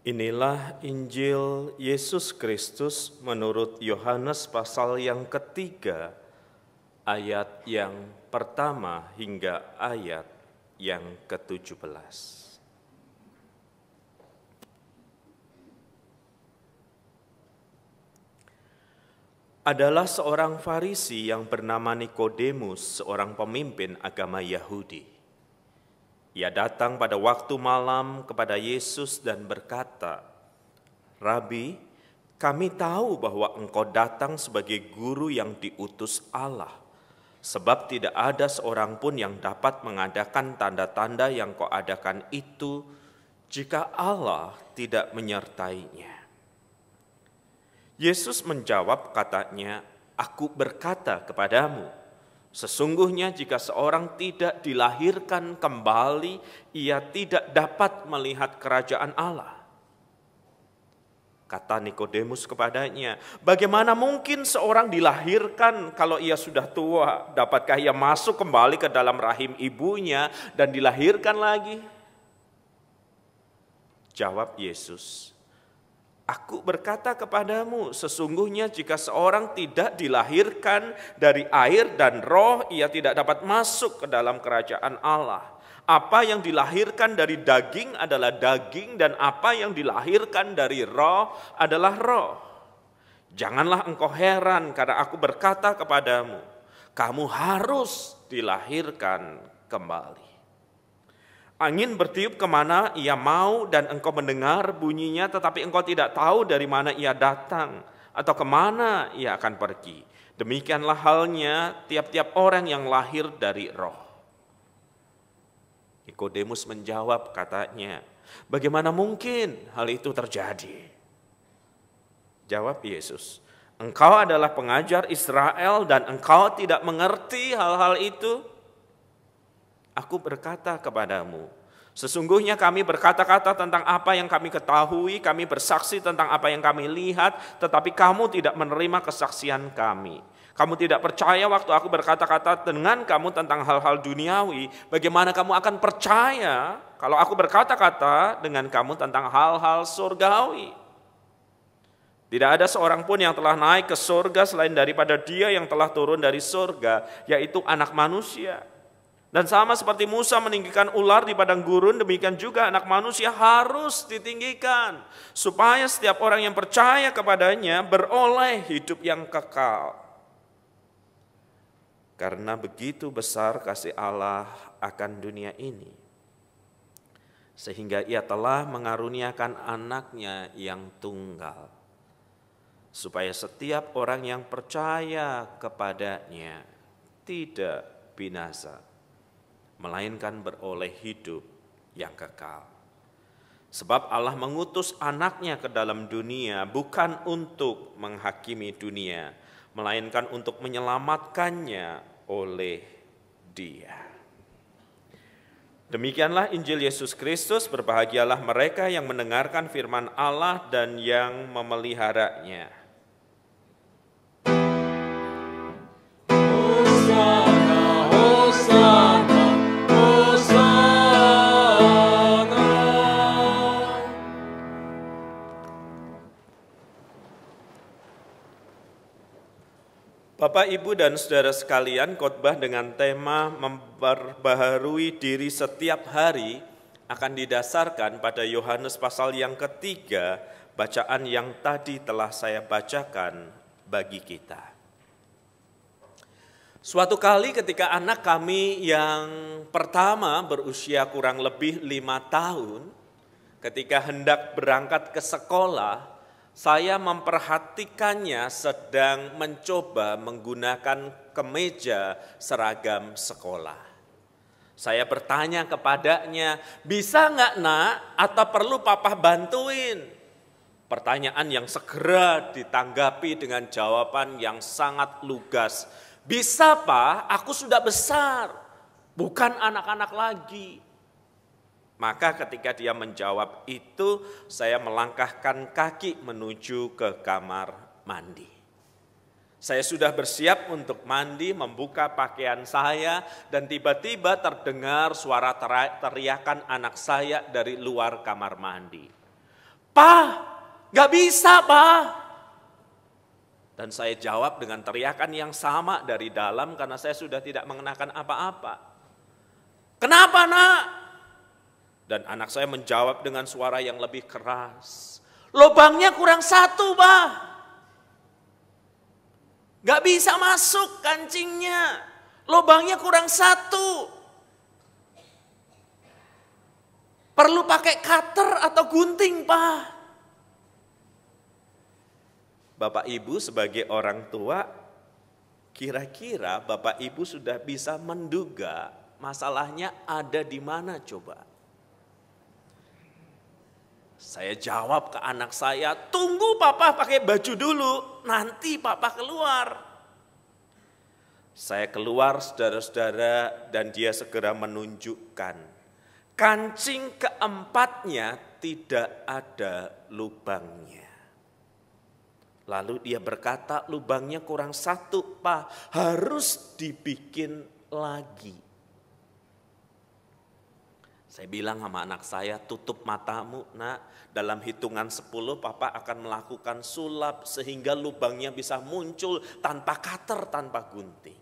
Inilah Injil Yesus Kristus menurut Yohanes pasal yang ketiga, ayat yang pertama hingga ayat yang ke-17. Adalah seorang Farisi yang bernama Nikodemus, seorang pemimpin agama Yahudi. Ia datang pada waktu malam kepada Yesus dan berkata, "Rabi, kami tahu bahwa engkau datang sebagai guru yang diutus Allah, sebab tidak ada seorang pun yang dapat mengadakan tanda-tanda yang kau adakan itu jika Allah tidak menyertainya." Yesus menjawab katanya, "Aku berkata kepadamu, sesungguhnya jika seorang tidak dilahirkan kembali, ia tidak dapat melihat kerajaan Allah." Kata Nikodemus kepadanya, "Bagaimana mungkin seorang dilahirkan kalau ia sudah tua? Dapatkah ia masuk kembali ke dalam rahim ibunya dan dilahirkan lagi?" Jawab Yesus, "Aku berkata kepadamu, sesungguhnya jika seorang tidak dilahirkan dari air dan roh, ia tidak dapat masuk ke dalam kerajaan Allah. Apa yang dilahirkan dari daging adalah daging, dan apa yang dilahirkan dari roh adalah roh. Janganlah engkau heran karena aku berkata kepadamu, kamu harus dilahirkan kembali. Angin bertiup kemana ia mau dan engkau mendengar bunyinya, tetapi engkau tidak tahu dari mana ia datang atau kemana ia akan pergi. Demikianlah halnya tiap-tiap orang yang lahir dari roh." Nikodemus menjawab katanya, "Bagaimana mungkin hal itu terjadi?" Jawab Yesus, "Engkau adalah pengajar Israel dan engkau tidak mengerti hal-hal itu? Aku berkata kepadamu, sesungguhnya kami berkata-kata tentang apa yang kami ketahui, kami bersaksi tentang apa yang kami lihat, tetapi kamu tidak menerima kesaksian kami. Kamu tidak percaya waktu aku berkata-kata dengan kamu tentang hal-hal duniawi. Bagaimana kamu akan percaya kalau aku berkata-kata dengan kamu tentang hal-hal surgawi? Tidak ada seorang pun yang telah naik ke surga selain daripada Dia yang telah turun dari surga, yaitu Anak Manusia. Dan sama seperti Musa meninggikan ular di padang gurun, demikian juga Anak Manusia harus ditinggikan, supaya setiap orang yang percaya kepadanya beroleh hidup yang kekal. Karena begitu besar kasih Allah akan dunia ini, sehingga Ia telah mengaruniakan anaknya yang tunggal, supaya setiap orang yang percaya kepadanya tidak binasa, melainkan beroleh hidup yang kekal. Sebab Allah mengutus anaknya ke dalam dunia bukan untuk menghakimi dunia, melainkan untuk menyelamatkannya oleh Dia. Demikianlah Injil Yesus Kristus. Berbahagialah mereka yang mendengarkan firman Allah dan yang memeliharanya. Bapak, Ibu, dan saudara sekalian, khotbah dengan tema memperbaharui diri setiap hari akan didasarkan pada Yohanes pasal yang ketiga, bacaan yang tadi telah saya bacakan bagi kita. Suatu kali ketika anak kami yang pertama berusia kurang lebih 5 tahun, ketika hendak berangkat ke sekolah, saya memperhatikannya sedang mencoba menggunakan kemeja seragam sekolah. Saya bertanya kepadanya, "Bisa nggak, Nak? Atau perlu Papa bantuin?" Pertanyaan yang segera ditanggapi dengan jawaban yang sangat lugas. "Bisa, Pak, aku sudah besar, bukan anak-anak lagi." Maka ketika dia menjawab itu, saya melangkahkan kaki menuju ke kamar mandi. Saya sudah bersiap untuk mandi, membuka pakaian saya, dan tiba-tiba terdengar suara teriakan anak saya dari luar kamar mandi. "Pak, gak bisa, Pak." Dan saya jawab dengan teriakan yang sama dari dalam karena saya sudah tidak mengenakan apa-apa. "Kenapa, Nak?" Dan anak saya menjawab dengan suara yang lebih keras, "Lubangnya kurang 1, Pak. Gak bisa masuk kancingnya. Lubangnya kurang 1. Perlu pakai cutter atau gunting, Pak." Bapak Ibu sebagai orang tua, kira-kira Bapak Ibu sudah bisa menduga masalahnya ada di mana coba? Saya jawab ke anak saya, "Tunggu Papa pakai baju dulu, nanti Papa keluar." Saya keluar saudara-saudara dan dia segera menunjukkan kancing keempatnya tidak ada lubangnya. Lalu dia berkata, "Lubangnya kurang 1, Pak, harus dibikin lagi." Saya bilang sama anak saya, "Tutup matamu, Nak. Dalam hitungan 10 Papa akan melakukan sulap sehingga lubangnya bisa muncul tanpa cutter, tanpa gunting."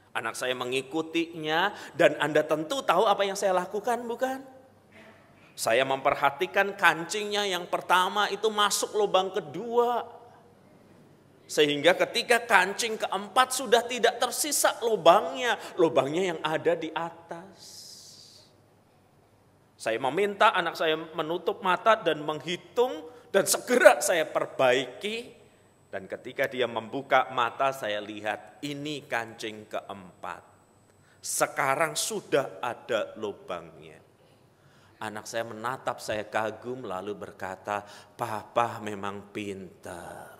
Anak saya mengikutinya dan Anda tentu tahu apa yang saya lakukan, bukan? Saya memperhatikan kancingnya yang pertama itu masuk lubang kedua. Sehingga ketika kancing keempat sudah tidak tersisa lubangnya yang ada di atas. Saya meminta anak saya menutup mata dan menghitung dan segera saya perbaiki. Dan ketika dia membuka mata saya lihat ini kancing keempat. Sekarang sudah ada lubangnya. Anak saya menatap saya kagum lalu berkata, "Papa memang pintar."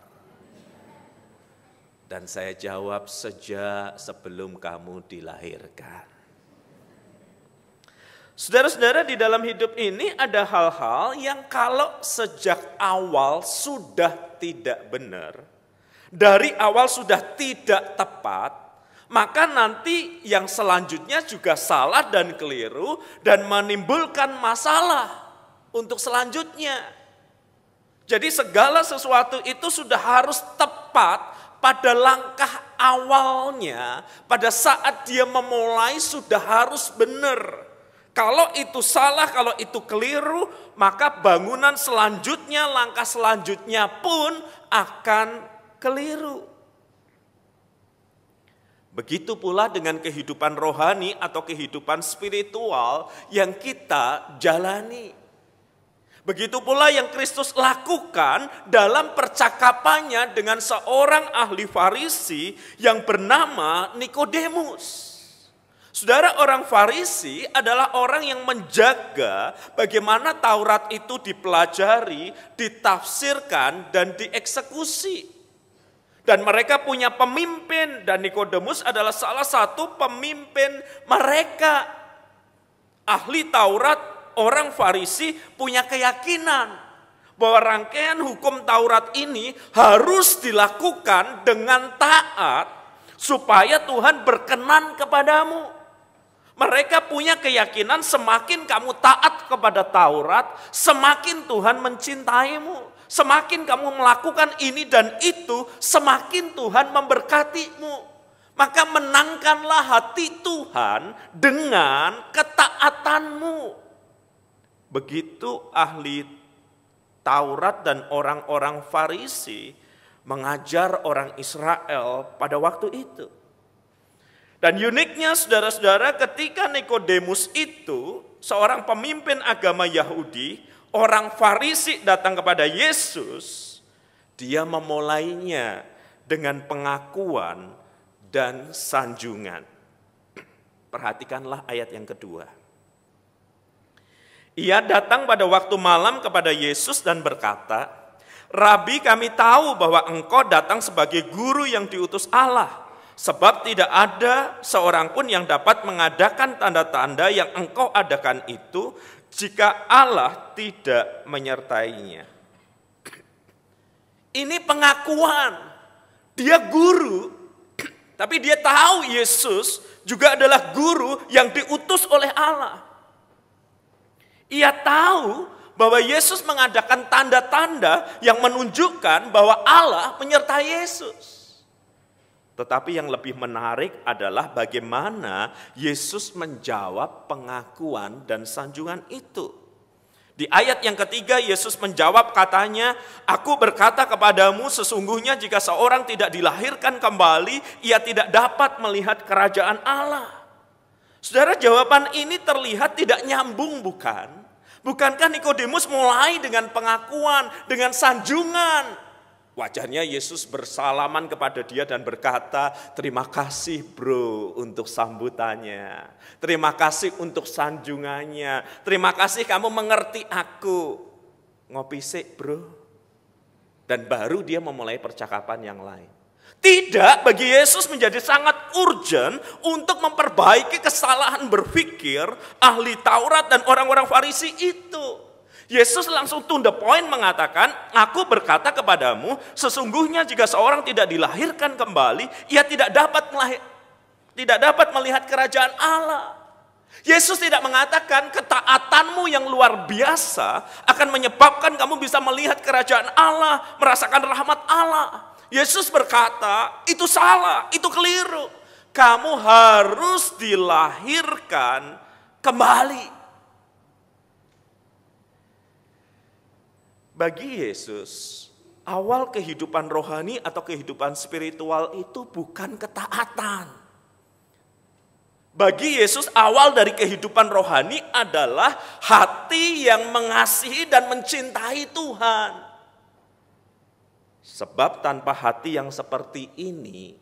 Dan saya jawab, "Sejak sebelum kamu dilahirkan." Saudara-saudara, di dalam hidup ini ada hal-hal yang kalau sejak awal sudah tidak benar, dari awal sudah tidak tepat, maka nanti yang selanjutnya juga salah dan keliru dan menimbulkan masalah untuk selanjutnya. Jadi segala sesuatu itu sudah harus tepat pada langkah awalnya, pada saat dia memulai sudah harus benar. Kalau itu salah, kalau itu keliru, maka bangunan selanjutnya, langkah selanjutnya pun akan keliru. Begitu pula dengan kehidupan rohani atau kehidupan spiritual yang kita jalani. Begitu pula yang Kristus lakukan dalam percakapannya dengan seorang ahli Farisi yang bernama Nikodemus. Saudara, orang Farisi adalah orang yang menjaga bagaimana Taurat itu dipelajari, ditafsirkan, dan dieksekusi. Dan mereka punya pemimpin dan Nikodemus adalah salah satu pemimpin mereka. Ahli Taurat, orang Farisi punya keyakinan bahwa rangkaian hukum Taurat ini harus dilakukan dengan taat supaya Tuhan berkenan kepadamu. Mereka punya keyakinan semakin kamu taat kepada Taurat, semakin Tuhan mencintaimu. Semakin kamu melakukan ini dan itu, semakin Tuhan memberkatimu. Maka menangkanlah hati Tuhan dengan ketaatanmu. Begitu ahli Taurat dan orang-orang Farisi mengajar orang Israel pada waktu itu. Dan uniknya saudara-saudara, ketika Nikodemus itu seorang pemimpin agama Yahudi, orang Farisi datang kepada Yesus, dia memulainya dengan pengakuan dan sanjungan. Perhatikanlah ayat yang kedua. Ia datang pada waktu malam kepada Yesus dan berkata, "Rabi, kami tahu bahwa engkau datang sebagai guru yang diutus Allah. Sebab tidak ada seorang pun yang dapat mengadakan tanda-tanda yang engkau adakan itu jika Allah tidak menyertainya." Ini pengakuan. Dia guru, tapi dia tahu Yesus juga adalah guru yang diutus oleh Allah. Ia tahu bahwa Yesus mengadakan tanda-tanda yang menunjukkan bahwa Allah menyertai Yesus. Tetapi yang lebih menarik adalah bagaimana Yesus menjawab pengakuan dan sanjungan itu. Di ayat yang ketiga Yesus menjawab katanya, "Aku berkata kepadamu sesungguhnya jika seorang tidak dilahirkan kembali, ia tidak dapat melihat kerajaan Allah." Saudara, jawaban ini terlihat tidak nyambung bukan? Bukankah Nikodemus mulai dengan pengakuan, dengan sanjungan? Wajahnya Yesus bersalaman kepada dia dan berkata, "Terima kasih bro untuk sambutannya. Terima kasih untuk sanjungannya. Terima kasih kamu mengerti aku." Ngopi sik bro. Dan baru dia memulai percakapan yang lain. Tidak, bagi Yesus menjadi sangat urgent untuk memperbaiki kesalahan berpikir ahli Taurat dan orang-orang Farisi itu. Yesus langsung to the point mengatakan, "Aku berkata kepadamu, sesungguhnya jika seorang tidak dilahirkan kembali, ia tidak dapat melihat kerajaan Allah." Yesus tidak mengatakan ketaatanmu yang luar biasa akan menyebabkan kamu bisa melihat kerajaan Allah, merasakan rahmat Allah. Yesus berkata, itu salah, itu keliru. Kamu harus dilahirkan kembali. Bagi Yesus, awal kehidupan rohani atau kehidupan spiritual itu bukan ketaatan. Bagi Yesus, awal dari kehidupan rohani adalah hati yang mengasihi dan mencintai Tuhan. Sebab tanpa hati yang seperti ini,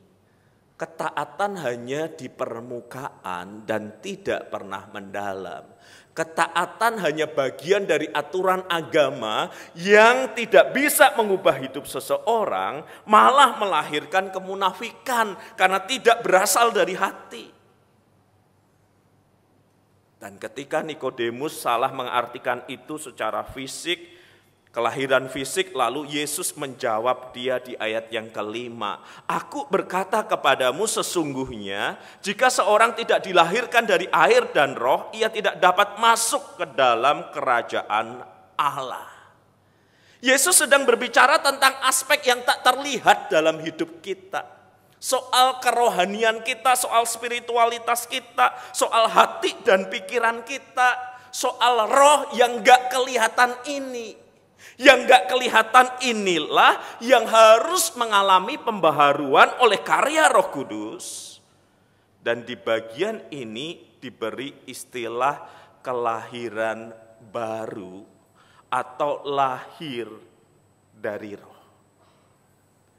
ketaatan hanya di permukaan dan tidak pernah mendalam. Ketaatan hanya bagian dari aturan agama yang tidak bisa mengubah hidup seseorang, malah melahirkan kemunafikan karena tidak berasal dari hati. Dan ketika Nikodemus salah mengartikan itu secara fisik, kelahiran fisik, lalu Yesus menjawab dia di ayat yang kelima. "Aku berkata kepadamu sesungguhnya, jika seorang tidak dilahirkan dari air dan roh, ia tidak dapat masuk ke dalam kerajaan Allah." Yesus sedang berbicara tentang aspek yang tak terlihat dalam hidup kita. Soal kerohanian kita, soal spiritualitas kita, soal hati dan pikiran kita, soal roh yang gak kelihatan ini. Yang gak kelihatan inilah yang harus mengalami pembaharuan oleh karya Roh Kudus. Dan di bagian ini diberi istilah kelahiran baru atau lahir dari roh.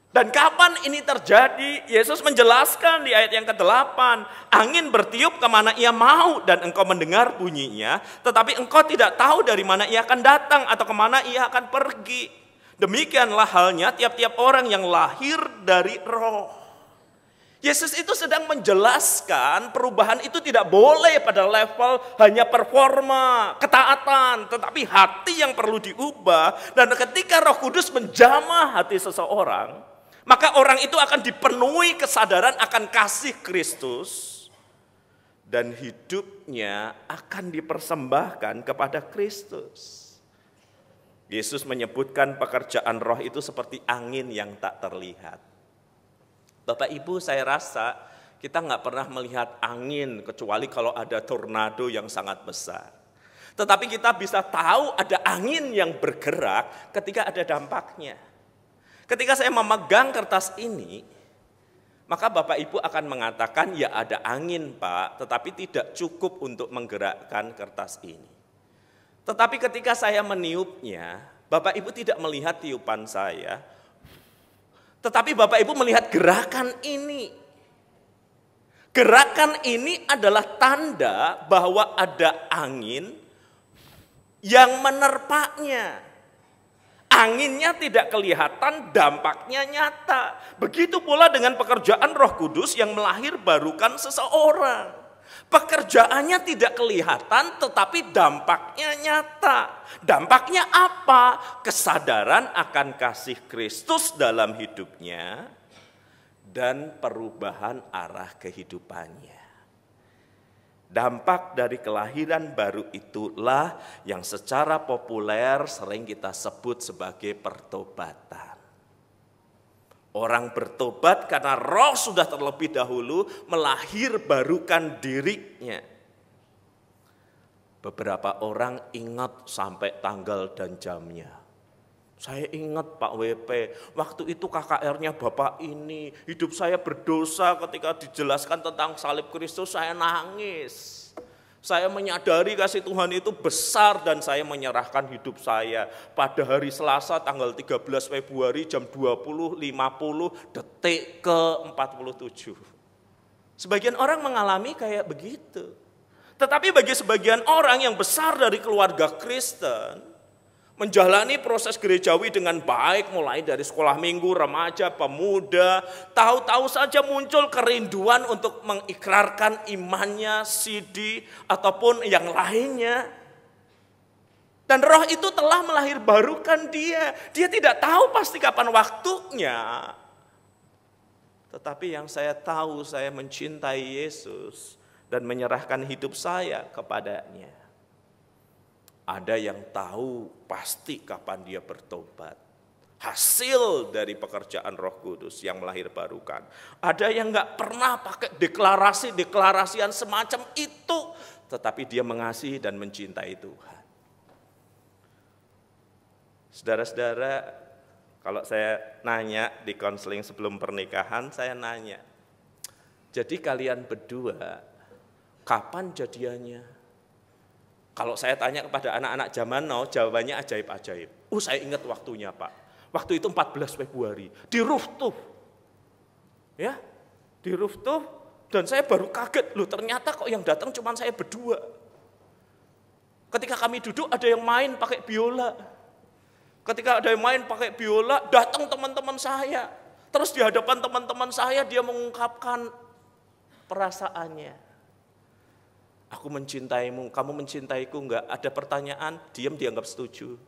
Dan kapan ini terjadi? Yesus menjelaskan di ayat yang ke-8. "Angin bertiup kemana ia mau dan engkau mendengar bunyinya, tetapi engkau tidak tahu dari mana ia akan datang atau kemana ia akan pergi. Demikianlah halnya tiap-tiap orang yang lahir dari roh." Yesus itu sedang menjelaskan perubahan itu tidak boleh pada level hanya performa, ketaatan, tetapi hati yang perlu diubah. Dan ketika Roh Kudus menjamah hati seseorang, maka orang itu akan dipenuhi kesadaran akan kasih Kristus dan hidupnya akan dipersembahkan kepada Kristus. Yesus menyebutkan pekerjaan roh itu seperti angin yang tak terlihat. Bapak Ibu, saya rasa kita nggak pernah melihat angin kecuali kalau ada tornado yang sangat besar. Tetapi kita bisa tahu ada angin yang bergerak ketika ada dampaknya. Ketika saya memegang kertas ini, maka Bapak Ibu akan mengatakan, "Ya ada angin Pak, tetapi tidak cukup untuk menggerakkan kertas ini." Tetapi ketika saya meniupnya, Bapak Ibu tidak melihat tiupan saya, tetapi Bapak Ibu melihat gerakan ini. Gerakan ini adalah tanda bahwa ada angin yang menerpanya. Anginnya tidak kelihatan, dampaknya nyata. Begitu pula dengan pekerjaan Roh Kudus yang melahirbarukan seseorang. Pekerjaannya tidak kelihatan, tetapi dampaknya nyata. Dampaknya apa? Kesadaran akan kasih Kristus dalam hidupnya dan perubahan arah kehidupannya. Dampak dari kelahiran baru itulah yang secara populer sering kita sebut sebagai pertobatan. Orang bertobat karena roh sudah terlebih dahulu melahirbarukan dirinya. Beberapa orang ingat sampai tanggal dan jamnya. Saya ingat Pak WP, waktu itu KKR-nya Bapak ini, hidup saya berdosa ketika dijelaskan tentang salib Kristus, saya nangis. Saya menyadari kasih Tuhan itu besar dan saya menyerahkan hidup saya. Pada hari Selasa tanggal 13 Februari jam 20.50 detik ke 47. Sebagian orang mengalami kayak begitu. Tetapi bagi sebagian orang yang besar dari keluarga Kristen, menjalani proses gerejawi dengan baik mulai dari sekolah minggu, remaja, pemuda. Tahu-tahu saja muncul kerinduan untuk mengikrarkan imannya, sidi, ataupun yang lainnya. Dan roh itu telah melahirbarukan dia. Dia tidak tahu pasti kapan waktunya. Tetapi yang saya tahu, saya mencintai Yesus dan menyerahkan hidup saya kepadanya. Ada yang tahu pasti kapan dia bertobat. Hasil dari pekerjaan Roh Kudus yang melahirbarukan. Ada yang nggak pernah pakai deklarasi-deklarasian semacam itu. Tetapi dia mengasihi dan mencintai Tuhan. Saudara-saudara, kalau saya nanya di konseling sebelum pernikahan, saya nanya. Jadi kalian berdua, kapan jadiannya? Kalau saya tanya kepada anak-anak zaman now, jawabannya ajaib-ajaib. Saya ingat waktunya Pak. Waktu itu 14 Februari, di rooftop. Ya, di rooftop. Dan saya baru kaget, loh ternyata kok yang datang cuma saya berdua. Ketika kami duduk ada yang main pakai biola. Ketika ada yang main pakai biola, datang teman-teman saya. Terus di hadapan teman-teman saya dia mengungkapkan perasaannya. Aku mencintaimu, kamu mencintaiku enggak? Ada pertanyaan, diam dianggap setuju.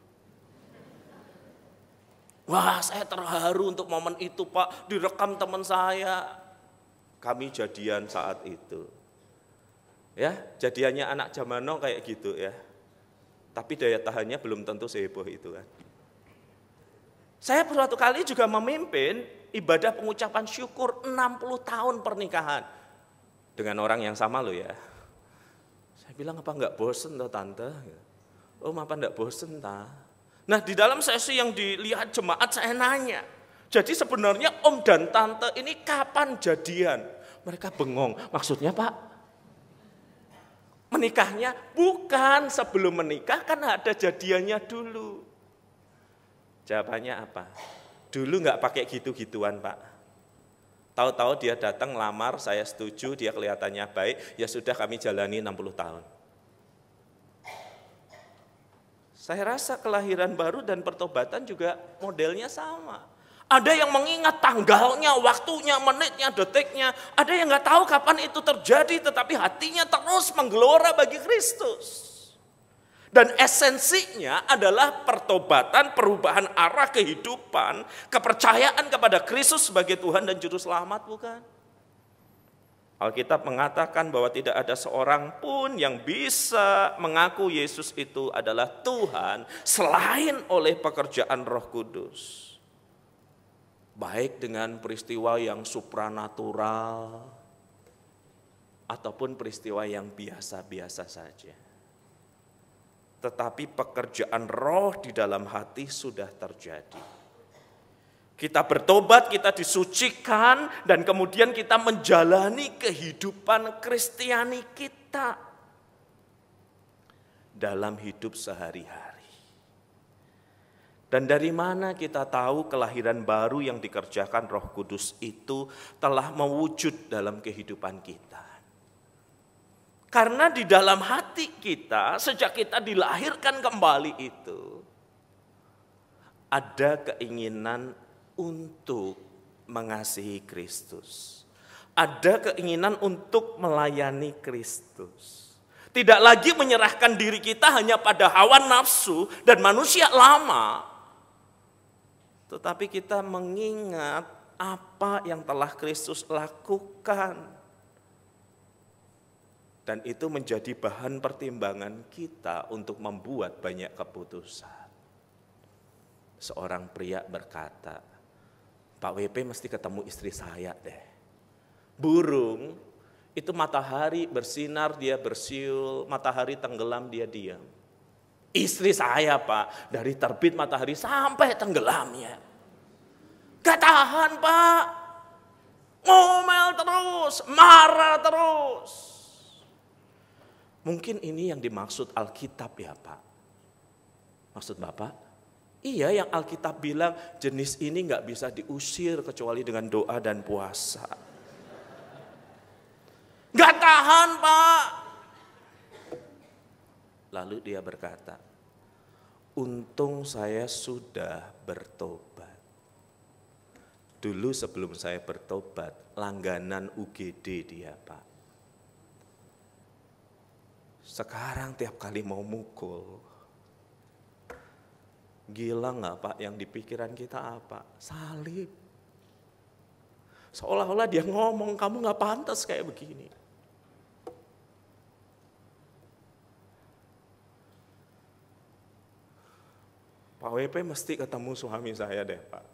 Wah, saya terharu untuk momen itu Pak, direkam teman saya. Kami jadian saat itu. Ya, jadiannya anak zaman now kayak gitu ya. Tapi daya tahannya belum tentu seheboh itu kan. Saya suatu kali juga memimpin ibadah pengucapan syukur 60 tahun pernikahan. Dengan orang yang sama loh ya. Saya bilang apa enggak bosen toh tante? Oh apa enggak bosen ta? Nah di dalam sesi yang dilihat jemaat saya nanya. Jadi sebenarnya om dan tante ini kapan jadian? Mereka bengong. Maksudnya Pak? Menikahnya? Bukan, sebelum menikah kan ada jadiannya dulu. Jawabannya apa? Dulu enggak pakai gitu-gituan Pak. Tahu-tahu dia datang lamar, saya setuju, dia kelihatannya baik, ya sudah kami jalani 60 tahun. Saya rasa kelahiran baru dan pertobatan juga modelnya sama. Ada yang mengingat tanggalnya, waktunya, menitnya, detiknya. Ada yang nggak tahu kapan itu terjadi, tetapi hatinya terus menggelora bagi Kristus. Dan esensinya adalah pertobatan, perubahan arah kehidupan, kepercayaan kepada Kristus sebagai Tuhan dan Juru Selamat, bukan? Alkitab mengatakan bahwa tidak ada seorang pun yang bisa mengaku Yesus itu adalah Tuhan selain oleh pekerjaan Roh Kudus. Baik dengan peristiwa yang supranatural ataupun peristiwa yang biasa-biasa saja. Tetapi pekerjaan roh di dalam hati sudah terjadi. Kita bertobat, kita disucikan, dan kemudian kita menjalani kehidupan Kristiani kita dalam hidup sehari-hari. Dan dari mana kita tahu kelahiran baru yang dikerjakan Roh Kudus itu telah mewujud dalam kehidupan kita? Karena di dalam hati kita, sejak kita dilahirkan kembali itu, ada keinginan untuk mengasihi Kristus. Ada keinginan untuk melayani Kristus. Tidak lagi menyerahkan diri kita hanya pada hawa nafsu dan manusia lama. Tetapi kita mengingat apa yang telah Kristus lakukan. Dan itu menjadi bahan pertimbangan kita untuk membuat banyak keputusan. Seorang pria berkata, Pak WP mesti ketemu istri saya deh. Burung, itu matahari bersinar dia bersiul, matahari tenggelam dia diam. Istri saya Pak, dari terbit matahari sampai tenggelamnya. Gak tahan Pak, ngomel terus, marah terus. Mungkin ini yang dimaksud Alkitab ya Pak. Maksud Bapak? Iya, yang Alkitab bilang jenis ini gak bisa diusir kecuali dengan doa dan puasa. Gak tahan Pak. Lalu dia berkata, untung saya sudah bertobat. Dulu sebelum saya bertobat, langganan UGD dia Pak. Sekarang tiap kali mau mukul. Gila gak Pak, yang di pikiran kita apa? Salib. Seolah-olah dia ngomong, kamu gak pantas kayak begini. Pak WP mesti ketemu suami saya deh Pak.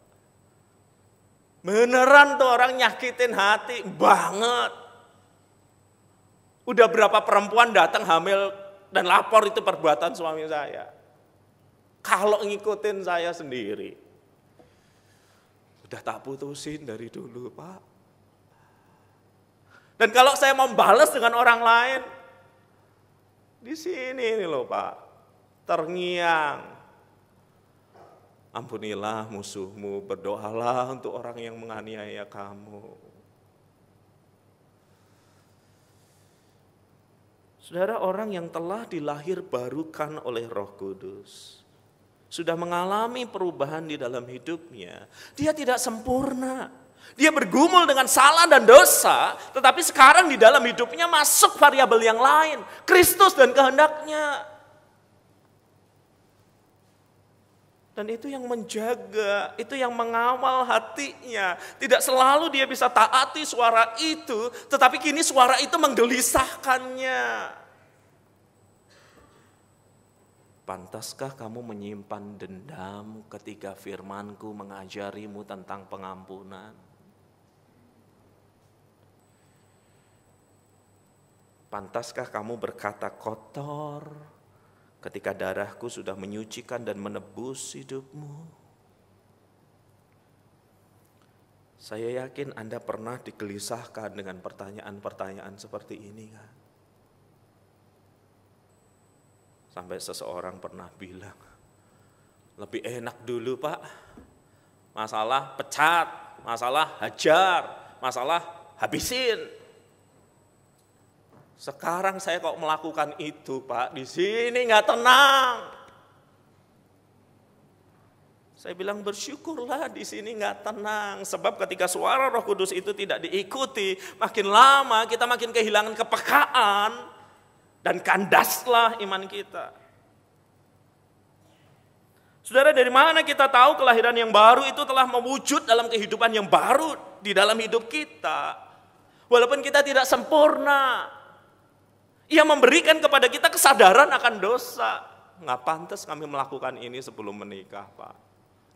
Beneran tuh orang nyakitin hati banget. Udah berapa perempuan datang hamil dan lapor itu perbuatan suami saya. Kalau ngikutin saya sendiri. Udah tak putusin dari dulu Pak. Dan kalau saya mau balas dengan orang lain. Di sini nih loh Pak. Terngiang. Ampunilah musuhmu, berdoalah untuk orang yang menganiaya kamu. Saudara, orang yang telah dilahir barukan oleh Roh Kudus, sudah mengalami perubahan di dalam hidupnya, dia tidak sempurna. Dia bergumul dengan salah dan dosa, tetapi sekarang di dalam hidupnya masuk variabel yang lain, Kristus dan kehendaknya. Dan itu yang menjaga, itu yang mengawal hatinya. Tidak selalu dia bisa taati suara itu, tetapi kini suara itu menggelisahkannya. Pantaskah kamu menyimpan dendam ketika firman-Ku mengajarimu tentang pengampunan? Pantaskah kamu berkata kotor ketika darah-Ku sudah menyucikan dan menebus hidupmu? Saya yakin Anda pernah digelisahkan dengan pertanyaan-pertanyaan seperti ini kan? Sampai seseorang pernah bilang, lebih enak dulu Pak, masalah pecat, masalah hajar, masalah habisin. Sekarang saya kok melakukan itu Pak, di sini nggak tenang. Saya bilang bersyukurlah di sini nggak tenang, sebab ketika suara Roh Kudus itu tidak diikuti, makin lama kita makin kehilangan kepekaan. Dan kandaslah iman kita. Saudara, dari mana kita tahu kelahiran yang baru itu telah mewujud dalam kehidupan yang baru di dalam hidup kita? Walaupun kita tidak sempurna, Ia memberikan kepada kita kesadaran akan dosa. Nggak pantas kami melakukan ini sebelum menikah Pak.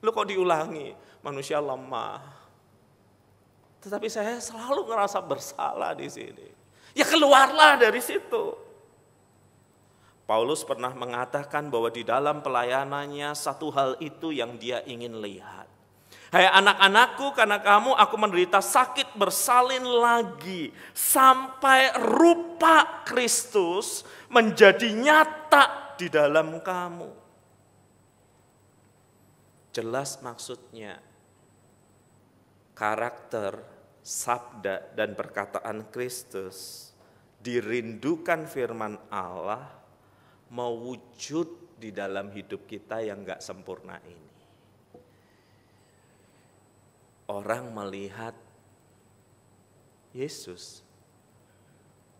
Lu kok diulangi? Manusia lemah. Tetapi saya selalu ngerasa bersalah di sini. Ya keluarlah dari situ. Paulus pernah mengatakan bahwa di dalam pelayanannya satu hal itu yang dia ingin lihat. Hai anak-anakku, karena kamu aku menderita sakit bersalin lagi sampai rupa Kristus menjadi nyata di dalam kamu. Jelas maksudnya. Karakter, sabda dan perkataan Kristus dirindukan firman Allah mewujud di dalam hidup kita yang gak sempurna ini. Orang melihat Yesus,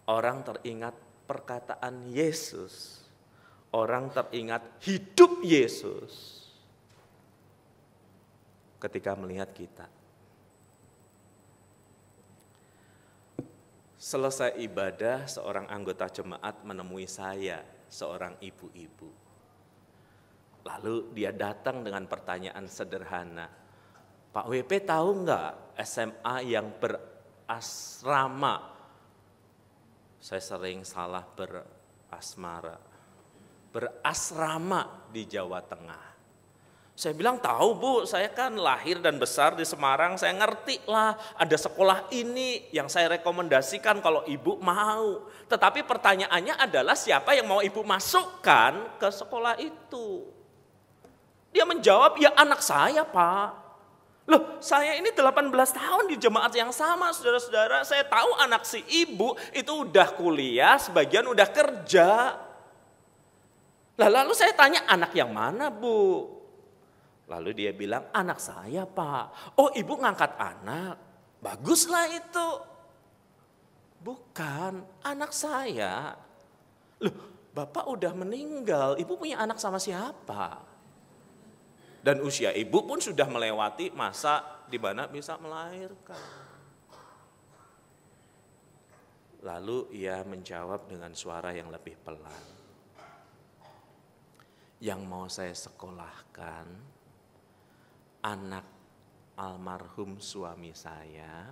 orang teringat perkataan Yesus, orang teringat hidup Yesus ketika melihat kita. Selesai ibadah, seorang anggota jemaat menemui saya, seorang ibu-ibu. Lalu dia datang dengan pertanyaan sederhana, Pak WP tahu nggak SMA yang berasrama? Saya sering salah berasmara. Berasrama di Jawa Tengah. Saya bilang tahu Bu, saya kan lahir dan besar di Semarang, saya ngerti lah ada sekolah ini yang saya rekomendasikan kalau ibu mau. Tetapi pertanyaannya adalah siapa yang mau ibu masukkan ke sekolah itu? Dia menjawab, ya anak saya Pak. Loh, saya ini 18 tahun di jemaat yang sama, saudara-saudara. Saya tahu anak si ibu itu udah kuliah, sebagian udah kerja. Lalu saya tanya, anak yang mana Bu? Lalu dia bilang, anak saya Pak. Oh, ibu ngangkat anak. Baguslah itu. Bukan, anak saya. Loh, Bapak udah meninggal, ibu punya anak sama siapa? Dan usia ibu pun sudah melewati masa di mana bisa melahirkan. Lalu ia menjawab dengan suara yang lebih pelan. Yang mau saya sekolahkan, anak almarhum suami saya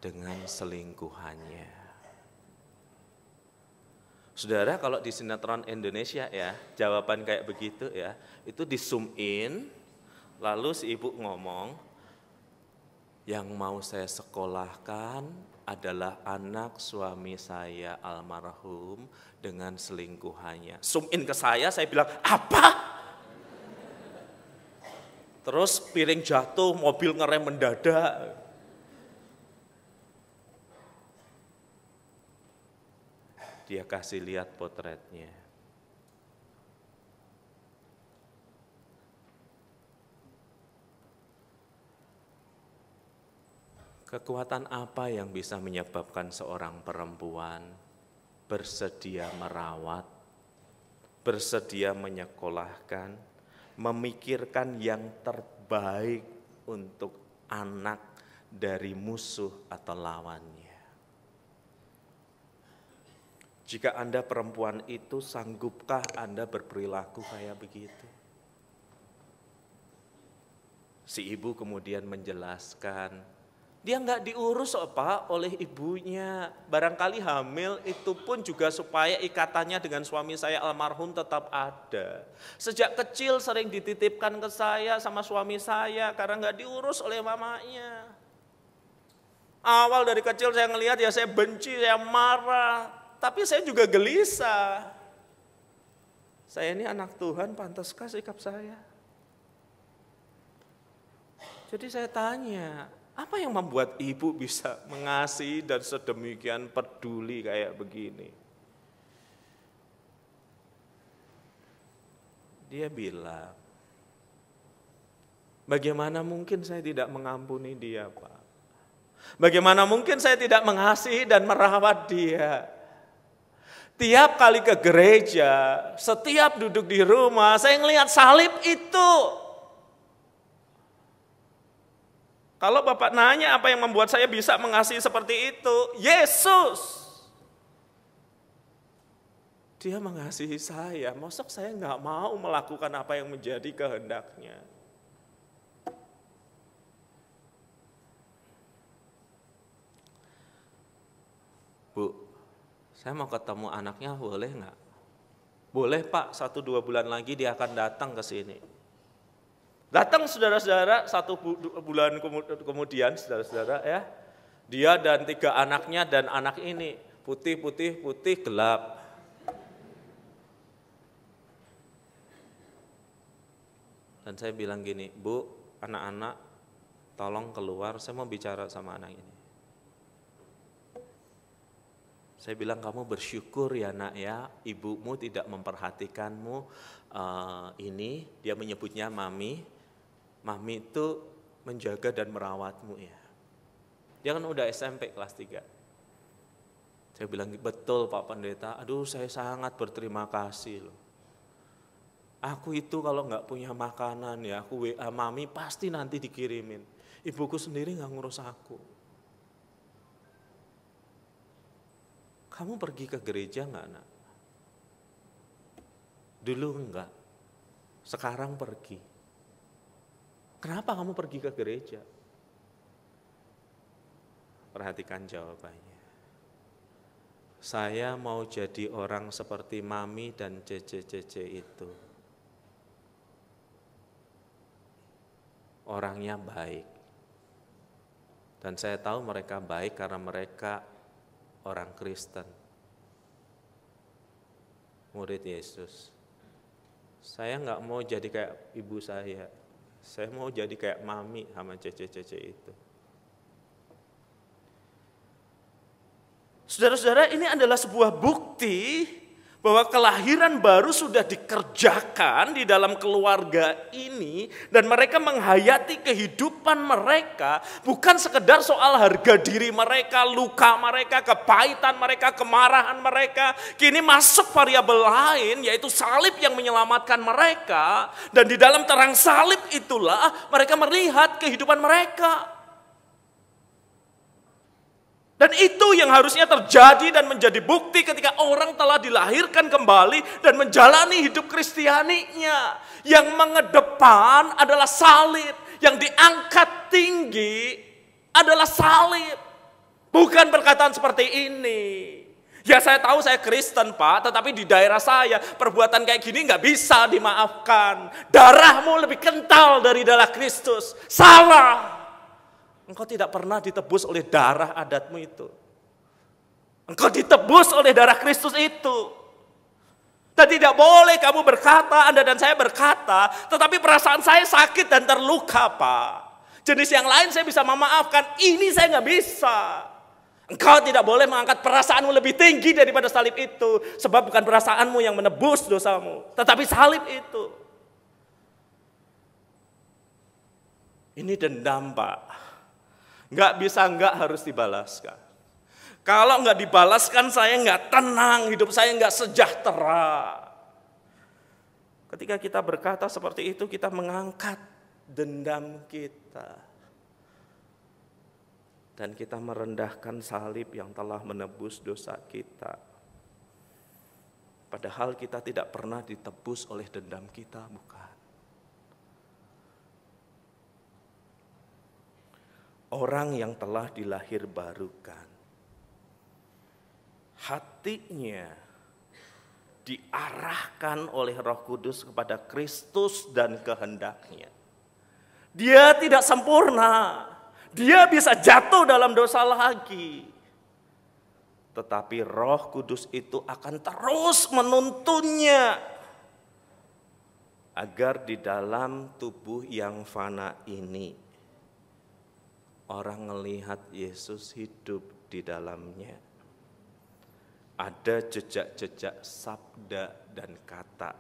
dengan selingkuhannya. Saudara, kalau di sinetron Indonesia ya, jawaban kayak begitu ya, itu di zoom in, lalu si ibu ngomong, yang mau saya sekolahkan adalah anak suami saya almarhum dengan selingkuhannya. Zoom in ke saya bilang, apa? Terus piring jatuh, mobil ngerem mendadak. Dia kasih lihat potretnya. Kekuatan apa yang bisa menyebabkan seorang perempuan bersedia merawat, bersedia menyekolahkan, memikirkan yang terbaik untuk anak dari musuh atau lawannya? Jika Anda perempuan itu, sanggupkah Anda berperilaku kayak begitu? Si ibu kemudian menjelaskan, dia nggak diurus Pak oleh ibunya. Barangkali hamil itu pun juga supaya ikatannya dengan suami saya almarhum tetap ada. Sejak kecil sering dititipkan ke saya sama suami saya karena nggak diurus oleh mamanya. Awal dari kecil saya ngelihat ya saya benci, saya marah. Tapi saya juga gelisah. Saya ini anak Tuhan, pantaskah sikap saya? Jadi saya tanya, apa yang membuat ibu bisa mengasihi dan sedemikian peduli kayak begini? Dia bilang, bagaimana mungkin saya tidak mengampuni dia, Pak? Bagaimana mungkin saya tidak mengasihi dan merawat dia? Tiap kali ke gereja, setiap duduk di rumah, saya ngelihat salib itu. Kalau Bapak nanya apa yang membuat saya bisa mengasihi seperti itu, Yesus. Dia mengasihi saya, mosok saya nggak mau melakukan apa yang menjadi kehendaknya. Bu, saya mau ketemu anaknya, boleh nggak? Boleh Pak, 1-2 bulan lagi dia akan datang ke sini. Datang saudara-saudara, 1 bulan kemudian saudara-saudara ya, dia dan 3 anaknya dan anak ini, putih gelap. Dan saya bilang gini, Bu, anak-anak tolong keluar, saya mau bicara sama anak ini. Saya bilang, kamu bersyukur ya nak ya, ibumu tidak memperhatikanmu ini, dia menyebutnya mami. Mami itu menjaga dan merawatmu ya. Dia kan udah SMP kelas 3. Saya bilang, betul Pak Pendeta, aduh saya sangat berterima kasih loh. Aku itu kalau nggak punya makanan ya, aku WA mami pasti nanti dikirimin. Ibuku sendiri nggak ngurus aku. Kamu pergi ke gereja enggak, Nak? Dulu enggak, sekarang pergi. Kenapa kamu pergi ke gereja? Perhatikan jawabannya. Saya mau jadi orang seperti Mami dan Cece-Cece itu. Orangnya baik. Dan saya tahu mereka baik karena mereka orang Kristen. Murid Yesus. Saya nggak mau jadi kayak ibu saya. Saya mau jadi kayak Mami sama Cece-Cece itu. Saudara-saudara, ini adalah sebuah bukti bahwa kelahiran baru sudah dikerjakan di dalam keluarga ini, dan mereka menghayati kehidupan mereka bukan sekedar soal harga diri mereka, luka mereka, kepahitan mereka, kemarahan mereka. Kini masuk variabel lain, yaitu salib yang menyelamatkan mereka, dan di dalam terang salib itulah mereka melihat kehidupan mereka. Dan itu yang harusnya terjadi dan menjadi bukti ketika orang telah dilahirkan kembali dan menjalani hidup kristianinya. Yang mengedepan adalah salib, yang diangkat tinggi adalah salib. Bukan perkataan seperti ini. Ya, saya tahu saya Kristen, Pak, tetapi di daerah saya perbuatan kayak gini nggak bisa dimaafkan. Darahmu lebih kental dari darah Kristus. Salah. Engkau tidak pernah ditebus oleh darah adatmu itu. Engkau ditebus oleh darah Kristus itu. Dan tidak boleh kamu berkata, Anda dan saya berkata, tetapi perasaan saya sakit dan terluka, Pak. Jenis yang lain saya bisa memaafkan, ini saya nggak bisa. Engkau tidak boleh mengangkat perasaanmu lebih tinggi daripada salib itu. Sebab bukan perasaanmu yang menebus dosamu, tetapi salib itu. Ini dendam, Pak. Nggak bisa, nggak harus dibalaskan. Kalau nggak dibalaskan, saya nggak tenang, hidup saya nggak sejahtera. Ketika kita berkata seperti itu, kita mengangkat dendam kita. Dan kita merendahkan salib yang telah menebus dosa kita. Padahal kita tidak pernah ditebus oleh dendam kita, bukan. Orang yang telah dilahir barukan, hatinya diarahkan oleh Roh Kudus kepada Kristus dan kehendaknya. Dia tidak sempurna, dia bisa jatuh dalam dosa lagi. Tetapi Roh Kudus itu akan terus menuntunnya agar di dalam tubuh yang fana ini orang melihat Yesus hidup di dalamnya. Ada jejak-jejak sabda dan kata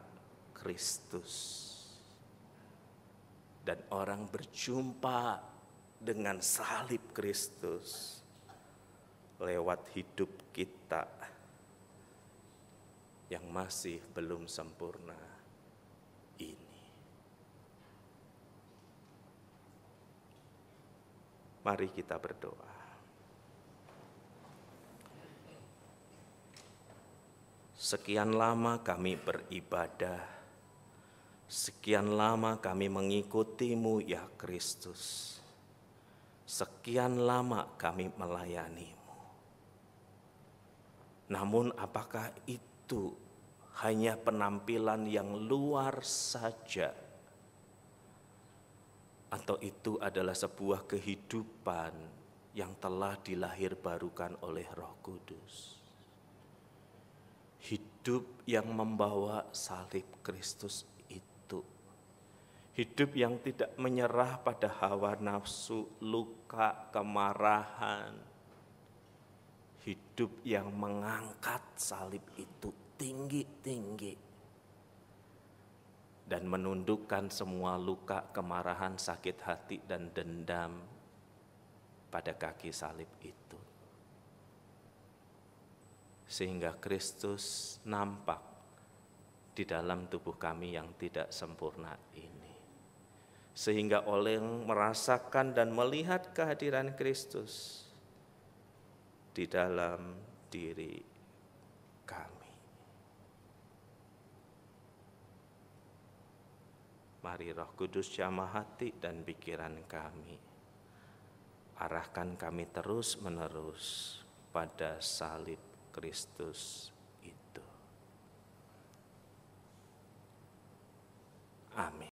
Kristus. Dan orang berjumpa dengan salib Kristus lewat hidup kita yang masih belum sempurna ini. Mari kita berdoa. Sekian lama kami beribadah, sekian lama kami mengikuti-Mu ya Kristus, sekian lama kami melayani-Mu. Namun apakah itu hanya penampilan yang luar saja? Atau itu adalah sebuah kehidupan yang telah dilahirbarukan oleh Roh Kudus. Hidup yang membawa salib Kristus itu. Hidup yang tidak menyerah pada hawa nafsu, luka, kemarahan. Hidup yang mengangkat salib itu tinggi-tinggi. Dan menundukkan semua luka, kemarahan, sakit hati, dan dendam pada kaki salib itu. Sehingga Kristus nampak di dalam tubuh kami yang tidak sempurna ini. Sehingga oleh merasakan dan melihat kehadiran Kristus di dalam diri kami. Mari Roh Kudus jamah hati dan pikiran kami. Arahkan kami terus-menerus pada salib Kristus